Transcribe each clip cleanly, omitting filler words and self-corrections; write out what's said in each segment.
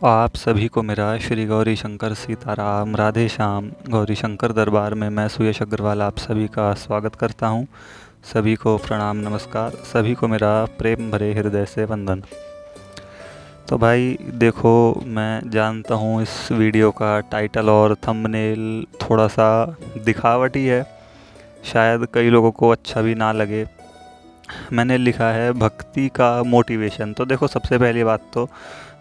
आप सभी को मेरा श्री गौरी शंकर सीताराम राधे श्याम गौरी शंकर दरबार में मैं सुयश अग्रवाल आप सभी का स्वागत करता हूँ। सभी को प्रणाम नमस्कार, सभी को मेरा प्रेम भरे हृदय से वंदन। तो भाई देखो, मैं जानता हूँ इस वीडियो का टाइटल और थंबनेल थोड़ा सा दिखावटी है, शायद कई लोगों को अच्छा भी ना लगे। मैंने लिखा है भक्ति का मोटिवेशन। तो देखो, सबसे पहली बात तो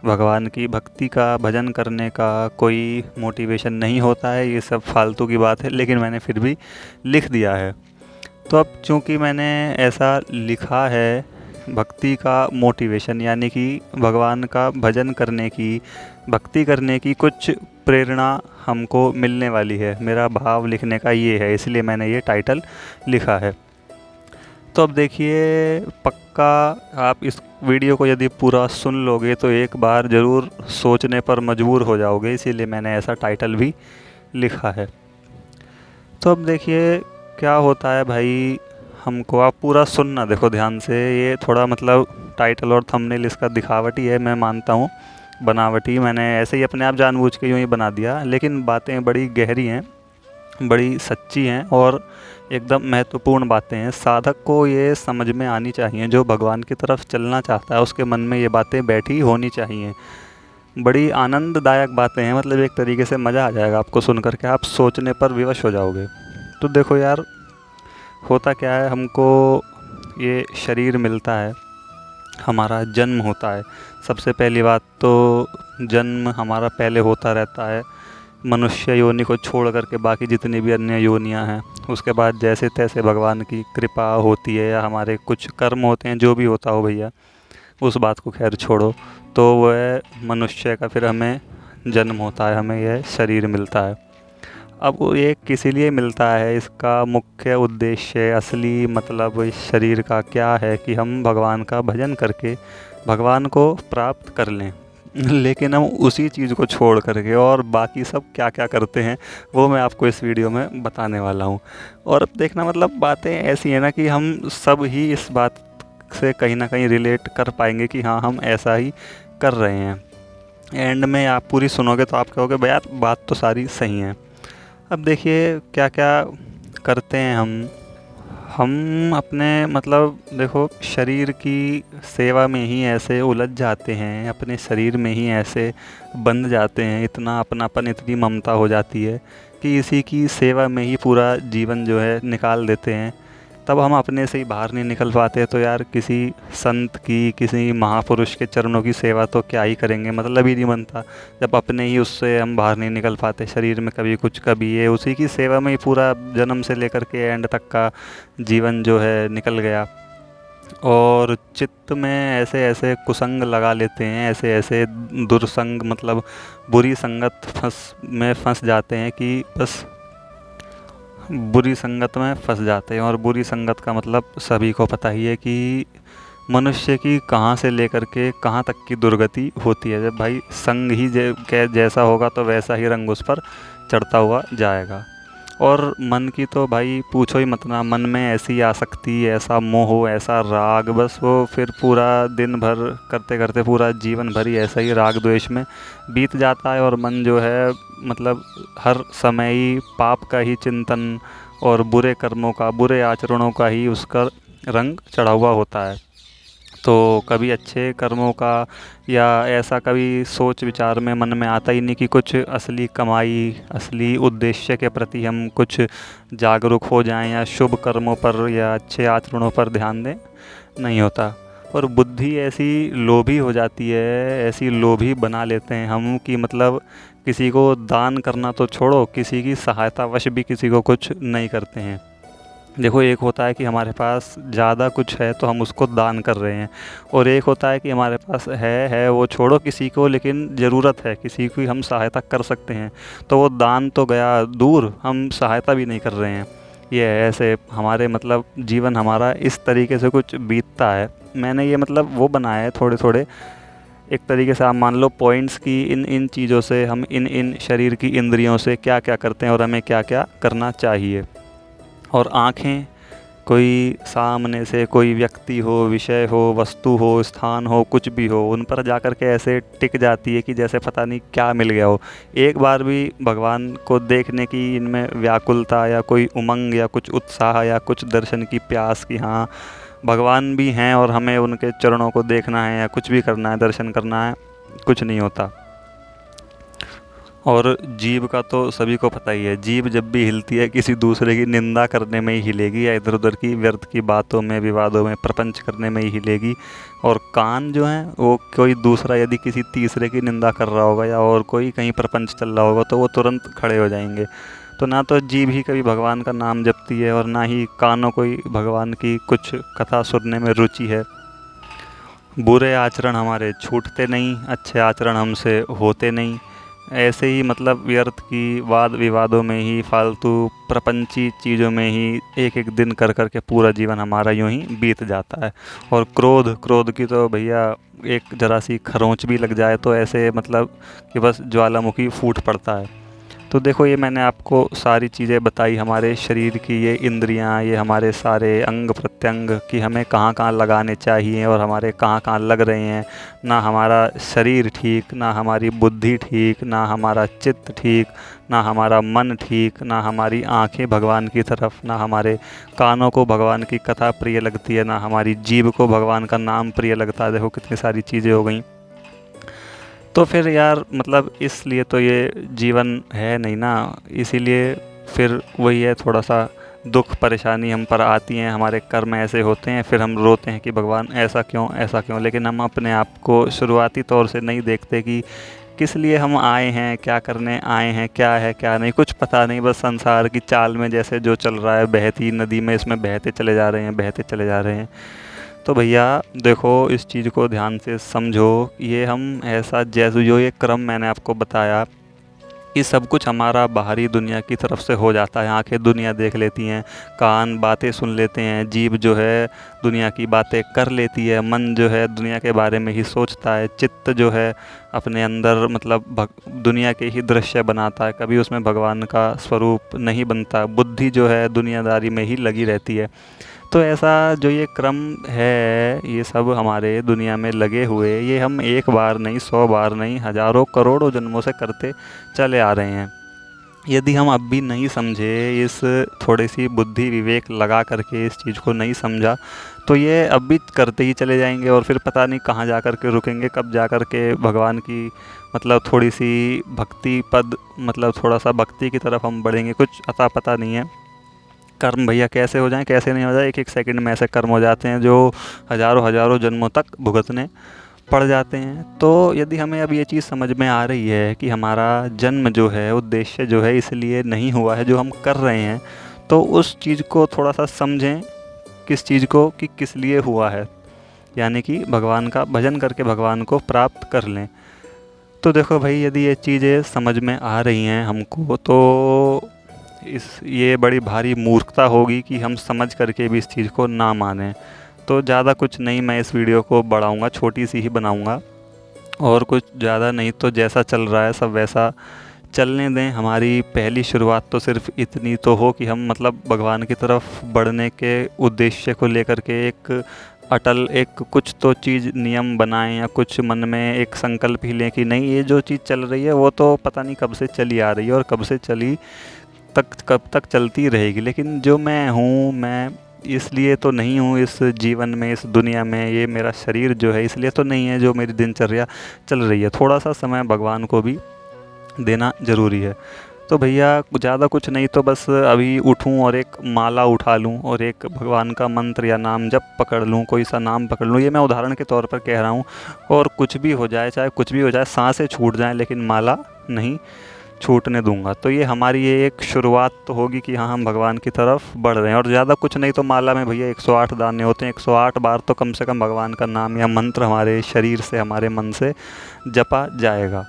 भगवान की भक्ति का भजन करने का कोई मोटिवेशन नहीं होता है, ये सब फालतू की बात है, लेकिन मैंने फिर भी लिख दिया है। तो अब चूंकि मैंने ऐसा लिखा है, भक्ति का मोटिवेशन यानी कि भगवान का भजन करने की, भक्ति करने की कुछ प्रेरणा हमको मिलने वाली है, मेरा भाव लिखने का ये है, इसलिए मैंने ये टाइटल लिखा है। तो अब देखिए, पक्का आप इस वीडियो को यदि पूरा सुन लोगे तो एक बार ज़रूर सोचने पर मजबूर हो जाओगे, इसीलिए मैंने ऐसा टाइटल भी लिखा है। तो अब देखिए क्या होता है भाई, हमको आप पूरा सुनना, देखो ध्यान से। ये थोड़ा मतलब टाइटल और थंबनेल इसका दिखावटी है, मैं मानता हूँ, बनावटी। मैंने ऐसे ही अपने आप जानबूझ के यूँ ही बना दिया, लेकिन बातें बड़ी गहरी हैं, बड़ी सच्ची हैं और एकदम महत्वपूर्ण बातें हैं। साधक को ये समझ में आनी चाहिए, जो भगवान की तरफ चलना चाहता है उसके मन में ये बातें बैठी होनी चाहिए। बड़ी आनंददायक बातें हैं, मतलब एक तरीके से मज़ा आ जाएगा आपको सुन करके, आप सोचने पर विवश हो जाओगे। तो देखो यार, होता क्या है, हमको ये शरीर मिलता है, हमारा जन्म होता है। सबसे पहली बात तो जन्म हमारा पहले होता रहता है मनुष्य योनि को छोड़ करके, बाकी जितनी भी अन्य योनियां हैं। उसके बाद जैसे तैसे भगवान की कृपा होती है या हमारे कुछ कर्म होते हैं, जो भी होता हो भैया, उस बात को खैर छोड़ो, तो वह मनुष्य का फिर हमें जन्म होता है, हमें यह शरीर मिलता है। अब वो ये किस लिए मिलता है, इसका मुख्य उद्देश्य, असली मतलब इस शरीर का क्या है कि हम भगवान का भजन करके भगवान को प्राप्त कर लें। लेकिन हम उसी चीज़ को छोड़ करके और बाकी सब क्या क्या करते हैं, वो मैं आपको इस वीडियो में बताने वाला हूँ। और अब देखना, मतलब बातें ऐसी हैं ना कि हम सब ही इस बात से कहीं ना कहीं रिलेट कर पाएंगे कि हाँ, हम ऐसा ही कर रहे हैं। एंड में आप पूरी सुनोगे तो आप कहोगे भाई यार, बात तो सारी सही है। अब देखिए क्या क्या करते हैं हम अपने, मतलब देखो, शरीर की सेवा में ही ऐसे उलझ जाते हैं, अपने शरीर में ही ऐसे बंध जाते हैं, इतना अपनापन, इतनी ममता हो जाती है कि इसी की सेवा में ही पूरा जीवन जो है निकाल देते हैं। तब हम अपने से ही बाहर नहीं निकल पाते, तो यार किसी संत की, किसी महापुरुष के चरणों की सेवा तो क्या ही करेंगे, मतलब ही नहीं बनता जब अपने ही उससे हम बाहर नहीं निकल पाते। शरीर में कभी कुछ, कभी ये, उसी की सेवा में ही पूरा जन्म से लेकर के एंड तक का जीवन जो है निकल गया। और चित्त में ऐसे ऐसे कुसंग लगा लेते हैं, ऐसे ऐसे दुर्संग, मतलब बुरी संगत फंस जाते हैं कि बस बुरी संगत में फंस जाते हैं। और बुरी संगत का मतलब सभी को पता ही है कि मनुष्य की कहाँ से लेकर के कहाँ तक की दुर्गति होती है। जब भाई संग ही जैसा होगा तो वैसा ही रंग उस पर चढ़ता हुआ जाएगा। और मन की तो भाई पूछो ही मत ना, मन में ऐसी आसक्ति, ऐसा मोह, ऐसा राग, बस वो फिर पूरा दिन भर करते करते पूरा जीवन भर ही ऐसा ही राग द्वेष में बीत जाता है। और मन जो है, मतलब हर समय ही पाप का ही चिंतन और बुरे कर्मों का, बुरे आचरणों का ही उसका रंग चढ़ा हुआ होता है। तो कभी अच्छे कर्मों का या ऐसा कभी सोच विचार में मन में आता ही नहीं कि कुछ असली कमाई, असली उद्देश्य के प्रति हम कुछ जागरूक हो जाएं या शुभ कर्मों पर या अच्छे आचरणों पर ध्यान दें, नहीं होता। और बुद्धि ऐसी लोभी हो जाती है, ऐसी लोभी बना लेते हैं हम कि मतलब किसी को दान करना तो छोड़ो, किसी की सहायता वश भी किसी को कुछ नहीं करते हैं। देखो, एक होता है कि हमारे पास ज़्यादा कुछ है तो हम उसको दान कर रहे हैं, और एक होता है कि हमारे पास है वो छोड़ो किसी को, लेकिन ज़रूरत है, किसी की हम सहायता कर सकते हैं, तो वो दान तो गया दूर, हम सहायता भी नहीं कर रहे हैं। ये है, ऐसे हमारे मतलब जीवन हमारा इस तरीके से कुछ बीतता है। मैंने ये मतलब वो बनाया है थोड़े थोड़े, एक तरीके से आप मान लो पॉइंट्स की, इन इन चीज़ों से हम इन इन शरीर की इंद्रियों से क्या क्या करते हैं और हमें क्या क्या करना चाहिए। और आँखें कोई सामने से कोई व्यक्ति हो, विषय हो, वस्तु हो, स्थान हो, कुछ भी हो, उन पर जाकर के ऐसे टिक जाती है कि जैसे पता नहीं क्या मिल गया हो। एक बार भी भगवान को देखने की इनमें व्याकुलता या कोई उमंग या कुछ उत्साह या कुछ दर्शन की प्यास कि हाँ भगवान भी हैं और हमें उनके चरणों को देखना है या कुछ भी करना है, दर्शन करना है, कुछ नहीं होता। और जीभ का तो सभी को पता ही है, जीभ जब भी हिलती है किसी दूसरे की निंदा करने में ही हिलेगी या इधर उधर की व्यर्थ की बातों में, विवादों में, प्रपंच करने में ही हिलेगी। और कान जो हैं वो कोई दूसरा यदि किसी तीसरे की निंदा कर रहा होगा या और कोई कहीं प्रपंच चल रहा होगा तो वो तुरंत खड़े हो जाएंगे। तो ना तो जीभ ही कभी भगवान का नाम जपती है और ना ही कानों को ही भगवान की कुछ कथा सुनने में रुचि है। बुरे आचरण हमारे छूटते नहीं, अच्छे आचरण हमसे होते नहीं। ऐसे ही मतलब व्यर्थ की वाद विवादों में ही, फालतू प्रपंची चीज़ों में ही एक एक दिन कर कर के पूरा जीवन हमारा यूं ही बीत जाता है। और क्रोध क्रोध की तो भैया एक ज़रा सी खरोंच भी लग जाए तो ऐसे मतलब कि बस ज्वालामुखी फूट पड़ता है। तो देखो ये मैंने आपको सारी चीज़ें बताई, हमारे शरीर की ये इंद्रियां, ये हमारे सारे अंग प्रत्यंग कि हमें कहाँ कहाँ लगाने चाहिए और हमारे कहाँ कहाँ लग रहे हैं। ना हमारा शरीर ठीक, ना हमारी बुद्धि ठीक, ना हमारा चित्त ठीक, ना हमारा मन ठीक, ना हमारी आंखें भगवान की तरफ, ना हमारे कानों को भगवान की कथा प्रिय लगती है, ना हमारी जीभ को भगवान का नाम प्रिय लगता है। देखो कितनी सारी चीज़ें हो गई। तो फिर यार मतलब इसलिए तो ये जीवन है नहीं ना। इसीलिए फिर वही है, थोड़ा सा दुख परेशानी हम पर आती हैं, हमारे कर्म ऐसे होते हैं, फिर हम रोते हैं कि भगवान ऐसा क्यों ऐसा क्यों। लेकिन हम अपने आप को शुरुआती तौर से नहीं देखते कि किस लिए हम आए हैं, क्या करने आए हैं, क्या है क्या नहीं, कुछ पता नहीं। बस संसार की चाल में जैसे जो चल रहा है, बहती नदी में इसमें बहते चले जा रहे हैं, बहते चले जा रहे हैं। तो भैया देखो इस चीज़ को ध्यान से समझो। ये हम ऐसा जैसे जो ये क्रम मैंने आपको बताया, ये सब कुछ हमारा बाहरी दुनिया की तरफ से हो जाता है। आंखें दुनिया देख लेती हैं, कान बातें सुन लेते हैं, जीभ जो है दुनिया की बातें कर लेती है, मन जो है दुनिया के बारे में ही सोचता है, चित्त जो है अपने अंदर मतलब दुनिया के ही दृश्य बनाता है, कभी उसमें भगवान का स्वरूप नहीं बनता। बुद्धि जो है दुनियादारी में ही लगी रहती है। तो ऐसा जो ये क्रम है, ये सब हमारे दुनिया में लगे हुए, ये हम एक बार नहीं, 100 बार नहीं, हज़ारों करोड़ों जन्मों से करते चले आ रहे हैं। यदि हम अब भी नहीं समझे, इस थोड़ी सी बुद्धि विवेक लगा करके इस चीज़ को नहीं समझा, तो ये अब भी करते ही चले जाएंगे और फिर पता नहीं कहाँ जा कर के रुकेंगे, कब जा कर के भगवान की मतलब थोड़ी सी भक्ति पद, मतलब थोड़ा सा भक्ति की तरफ हम बढ़ेंगे, कुछ अता पता नहीं है। कर्म भैया कैसे हो जाएं कैसे नहीं हो जाए, एक एक सेकंड में ऐसे कर्म हो जाते हैं जो हज़ारों हज़ारों जन्मों तक भुगतने पड़ जाते हैं। तो यदि हमें अब ये चीज़ समझ में आ रही है कि हमारा जन्म जो है, उद्देश्य जो है इसलिए नहीं हुआ है जो हम कर रहे हैं, तो उस चीज़ को थोड़ा सा समझें, किस चीज़ को कि किस लिए हुआ है, यानी कि भगवान का भजन करके भगवान को प्राप्त कर लें। तो देखो भाई यदि ये चीज़ें समझ में आ रही हैं हमको, तो ये बड़ी भारी मूर्खता होगी कि हम समझ करके भी इस चीज़ को ना मानें। तो ज़्यादा कुछ नहीं, मैं इस वीडियो को बढ़ाऊँगा, छोटी सी ही बनाऊँगा और कुछ ज़्यादा नहीं। तो जैसा चल रहा है सब वैसा चलने दें। हमारी पहली शुरुआत तो सिर्फ इतनी तो हो कि हम मतलब भगवान की तरफ बढ़ने के उद्देश्य को लेकर के एक अटल एक कुछ तो चीज़ नियम बनाएं या कुछ मन में एक संकल्प ही लें कि नहीं, ये जो चीज़ चल रही है वो तो पता नहीं कब से चली आ रही है और कब से चली कब तक चलती रहेगी, लेकिन जो मैं हूँ, मैं इसलिए तो नहीं हूँ इस जीवन में, इस दुनिया में। ये मेरा शरीर जो है इसलिए तो नहीं है जो मेरी दिनचर्या चल रही है। थोड़ा सा समय भगवान को भी देना ज़रूरी है। तो भैया ज़्यादा कुछ नहीं, तो बस अभी उठूँ और एक माला उठा लूँ और एक भगवान का मंत्र या नाम जब पकड़ लूँ, कोई सा नाम पकड़ लूँ, ये मैं उदाहरण के तौर पर कह रहा हूँ। और कुछ भी हो जाए, चाहे कुछ भी हो जाए, सांसें छूट जाएँ, लेकिन माला नहीं छूटने दूंगा। तो ये हमारी ये एक शुरुआत तो होगी कि हाँ हम भगवान की तरफ बढ़ रहे हैं। और ज़्यादा कुछ नहीं तो माला में भैया 108 दाने होते हैं, 108 बार तो कम से कम भगवान का नाम या मंत्र हमारे शरीर से, हमारे मन से जपा जाएगा।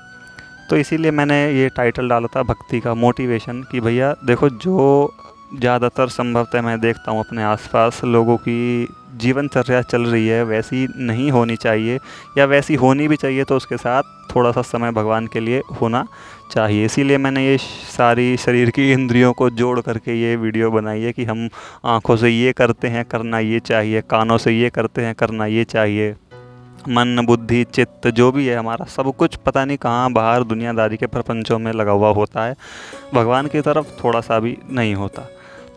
तो इसीलिए मैंने ये टाइटल डाला था भक्ति का मोटिवेशन, कि भैया देखो जो ज़्यादातर संभवतः मैं देखता हूँ अपने आसपास लोगों की जीवनचर्या चल रही है वैसी नहीं होनी चाहिए, या वैसी होनी भी चाहिए तो उसके साथ थोड़ा सा समय भगवान के लिए होना चाहिए। इसीलिए मैंने ये सारी शरीर की इंद्रियों को जोड़ करके ये वीडियो बनाई है कि हम आँखों से ये करते हैं, करना ये चाहिए, कानों से ये करते हैं, करना ये चाहिए, मन बुद्धि चित्त जो भी है हमारा सब कुछ पता नहीं कहाँ बाहर दुनियादारी के प्रपंचों में लगा हुआ होता है, भगवान की तरफ थोड़ा सा भी नहीं होता।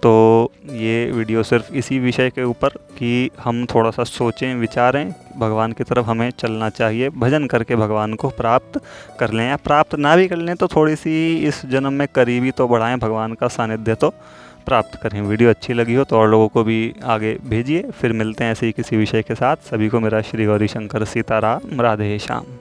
तो ये वीडियो सिर्फ इसी विषय के ऊपर कि हम थोड़ा सा सोचें विचारें, भगवान की तरफ हमें चलना चाहिए, भजन करके भगवान को प्राप्त कर लें, या प्राप्त ना भी कर लें तो थोड़ी सी इस जन्म में करीबी तो बढ़ाएं, भगवान का सानिध्य तो प्राप्त करें। वीडियो अच्छी लगी हो तो और लोगों को भी आगे भेजिए। फिर मिलते हैं ऐसे ही किसी विषय के साथ। सभी को मेरा श्री गौरी शंकर सीताराम, राधे श्याम।